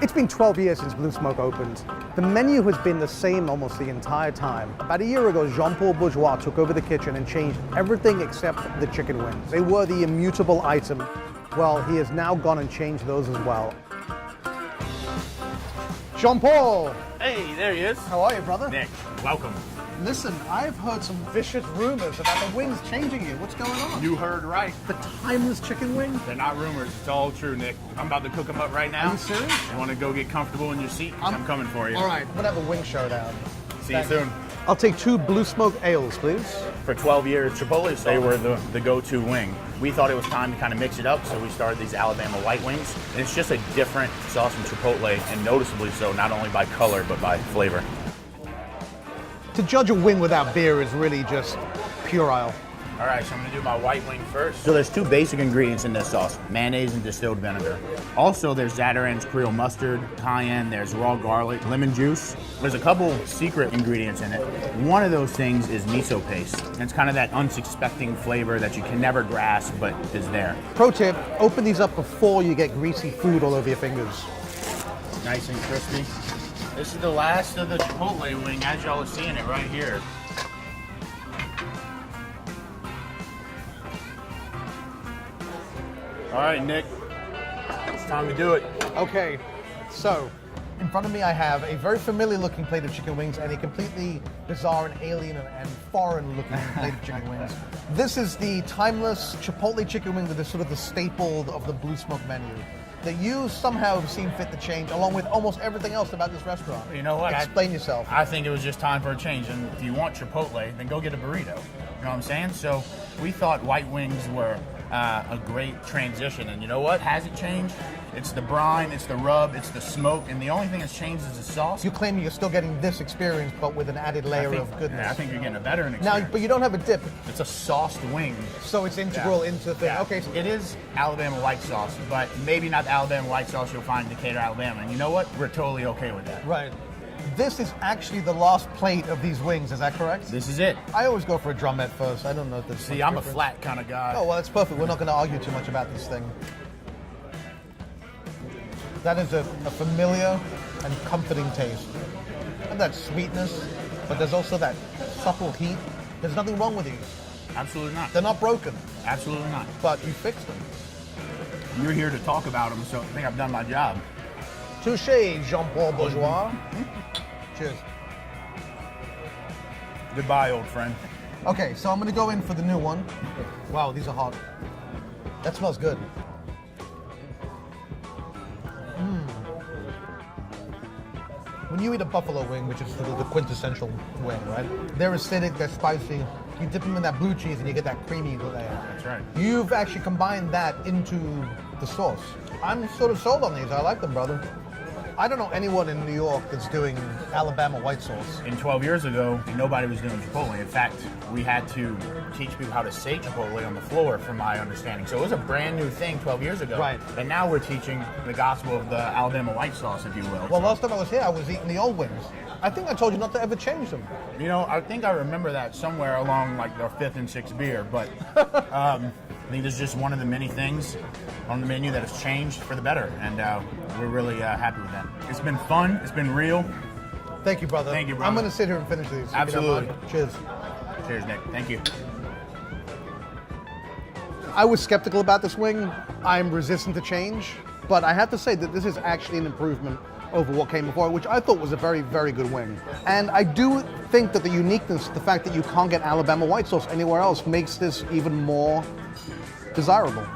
It's been 12 years since Blue Smoke opened. The menu has been the same almost the entire time. About a year ago, Jean-Paul Bourgeois took over the kitchen and changed everything except the chicken wings. They were the immutable item. Well, he has now gone and changed those as well. Jean-Paul! Hey, there he is. How are you, brother? Nick, welcome. Listen, I've heard some vicious rumors about the wings changing you. What's going on? You heard right. The timeless chicken wing? They're not rumors. It's all true, Nick. I'm about to cook them up right now. Are you serious? You want to go get comfortable in your seat? I'm coming for you. All right, we'll have a wing showdown. See you soon. I'll take 2 Blue Smoke ales, please. For 12 years, Chipotle, they were the go-to wing. We thought it was time to kind of mix it up, so we started these Alabama white wings. And it's just a different sauce from Chipotle, and noticeably so, not only by color, but by flavor. To judge a wing without beer is really just puerile. All right, so I'm gonna do my white wing first. So there's 2 basic ingredients in this sauce, mayonnaise and distilled vinegar. Also, there's Zatarain's Creole mustard, cayenne, there's raw garlic, lemon juice. There's a couple secret ingredients in it. One of those things is miso paste. And it's kind of that unsuspecting flavor that you can never grasp, but is there. Pro tip, open these up before you get greasy food all over your fingers. Nice and crispy. This is the last of the Chipotle wing, as y'all are seeing it right here. All right, Nick, it's time to do it. Okay, so in front of me I have a very familiar looking plate of chicken wings and a completely bizarre and alien and foreign looking plate of chicken wings. This is the timeless Chipotle chicken wing that is sort of the staple of the Blue Smoke menu that you somehow have seen fit to change along with almost everything else about this restaurant. You know what? Explain yourself. I think it was just time for a change, and if you want Chipotle, then go get a burrito. You know what I'm saying? So we thought white wings were a great transition, and you know what hasn't changed? It's the brine, it's the rub, it's the smoke, and the only thing that's changed is the sauce. You claim you're still getting this experience, but with an added layer of goodness. Yeah, I think you're getting a better experience. Now, but you don't have a dip. It's a sauced wing. So it's integral into the thing. Yeah. Okay. So it is Alabama white sauce, but maybe not the Alabama white sauce you'll find in Decatur, Alabama. And you know what? We're totally okay with that. Right. This is actually the last plate of these wings, is that correct? This is it. I always go for a drumette first. I don't know if this. See, I'm a flat kind of guy. Oh, well, that's perfect. We're not going to argue too much about this thing. That is a familiar and comforting taste. And that sweetness, but there's also that subtle heat. There's nothing wrong with these. Absolutely not. They're not broken, Absolutely not. but you fixed them. You're here to talk about them, so I think I've done my job. Touche, Jean-Paul Bourgeois. Cheers. Goodbye, old friend. Okay, so I'm going to go in for the new one. Wow, these are hot. That smells good. When you eat a buffalo wing, which is sort of the quintessential wing, right? They're acidic, they're spicy. You dip them in that blue cheese and you get that creamy layer. That's right. You've actually combined that into the sauce. I'm sort of sold on these. I like them, brother. I don't know anyone in New York that's doing Alabama white sauce. And 12 years ago, nobody was doing Chipotle. In fact, we had to teach people how to say Chipotle on the floor, from my understanding. So it was a brand new thing 12 years ago. Right. And now we're teaching the gospel of the Alabama white sauce, if you will. Well, last time I was here, I was eating the old wings. I think I told you not to ever change them. You know, I think I remember that somewhere along like our 5th and 6th beer, but I think there's just one of the many things on the menu that has changed for the better, and we're really happy with that. It's been fun. It's been real. Thank you, brother. Thank you, brother. I'm going to sit here and finish these. if you don't Absolutely. mind. Cheers. Cheers, Nick. Thank you. I was skeptical about this wing. I'm resistant to change, but I have to say that this is actually an improvement over what came before, which I thought was a very, very good wing. And I do think that the uniqueness, the fact that you can't get Alabama white sauce anywhere else, makes this even more desirable.